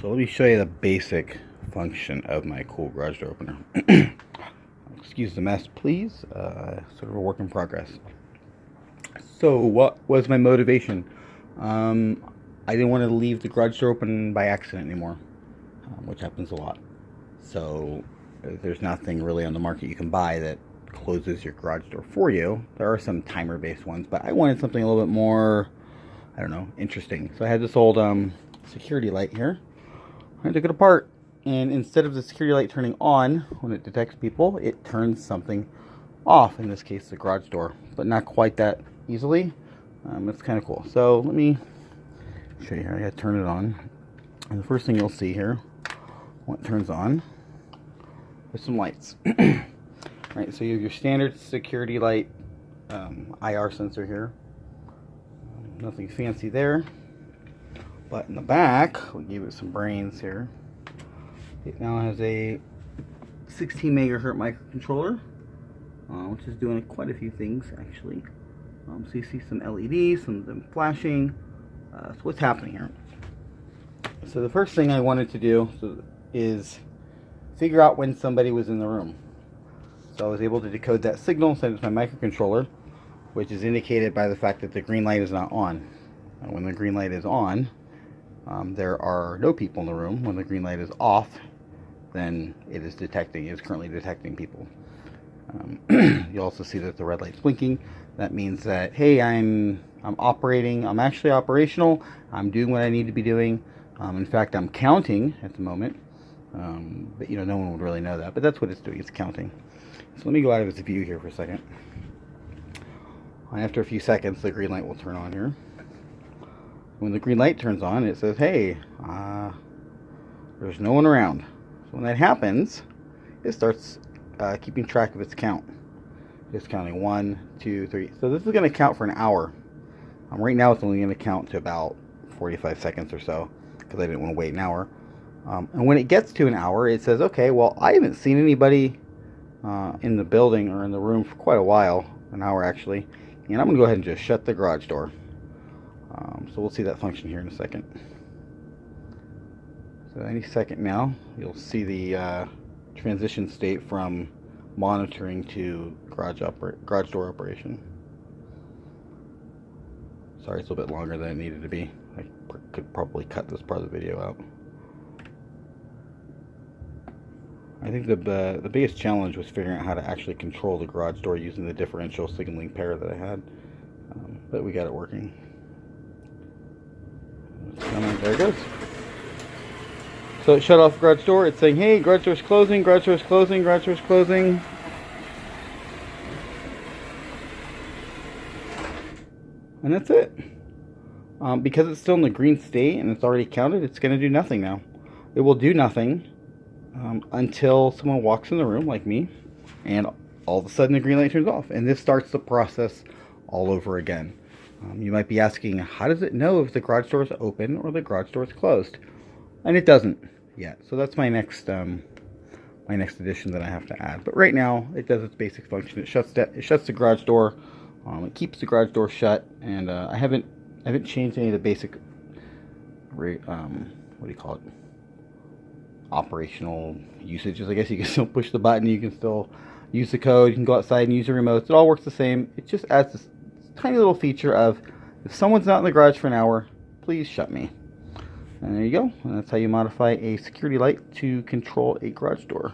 So let me show you the basic function of my cool garage door opener. Excuse the mess, please. Sort of a work in progress. So what was my motivation? I didn't want to leave the garage door open by accident anymore, which happens a lot. So there's nothing really on the market you can buy that closes your garage door for you. There are some timer-based ones, but I wanted something a little bit more, I don't know, interesting. So I had this old security light here. I took it apart, and instead of the security light turning on when it detects people, it turns something off, in this case the garage door, but not quite that easily. It's kind of cool. So let me show you here. I gotta turn it on, and the first thing you'll see here when it turns on is some lights. Right, so you have your standard security light IR sensor here. Nothing fancy there. But in the back, we gave it some brains here. It now has a 16 megahertz microcontroller, which is doing quite a few things actually. So you see some LEDs, some of them flashing. So what's happening here? So the first thing I wanted to do is figure out when somebody was in the room. So I was able to decode that signal, send it to my microcontroller, which is indicated by the fact that the green light is not on. When the green light is on, there are no people in the room. When the green light is off, then it is currently detecting people. You also see that the red light's blinking. That means that, hey, I'm operating, I'm actually operational, I'm doing what I need to be doing. In fact, I'm counting at the moment. But no one would really know that, but that's what it's doing, it's counting. So let me go out of its view here for a second. After a few seconds, the green light will turn on here. When the green light turns on, it says, hey, there's no one around. So when that happens, it starts keeping track of its count. It's counting 1, 2, 3. So this is going to count for an hour. Right now it's only going to count to about 45 seconds or so, because I didn't want to wait an hour. And when it gets to an hour, it says, okay, well, I haven't seen anybody in the building or in the room for quite a while, an hour actually, and I'm going to go ahead and just shut the garage door. So we'll see that function here in a second. So any second now, you'll see the transition state from monitoring to garage door operation. Sorry, it's a little bit longer than it needed to be. I could probably cut this part of the video out. I think the biggest challenge was figuring out how to actually control the garage door using the differential signaling pair that I had, but we got it working. There it goes. So it shut off the garage door. It's saying, hey, garage door's closing, garage door's closing, garage door's closing. And that's it. Because it's still in the green state and it's already counted, it's going to do nothing now. It will do nothing until someone walks in the room, like me, and all of a sudden the green light turns off. And this starts the process all over again. You might be asking, how does it know if the garage door is open or the garage door is closed? And it doesn't yet. So that's my next addition that I have to add. But right now, it does its basic function. It shuts the garage door. It keeps the garage door shut. And I haven't changed any of the basic, what do you call it? Operational usages. I guess you can still push the button. You can still use the code. You can go outside and use the remotes. It all works the same. It just adds this tiny little feature of, if someone's not in the garage for an hour, please shut me. And there you go. And that's how you modify a security light to control a garage door.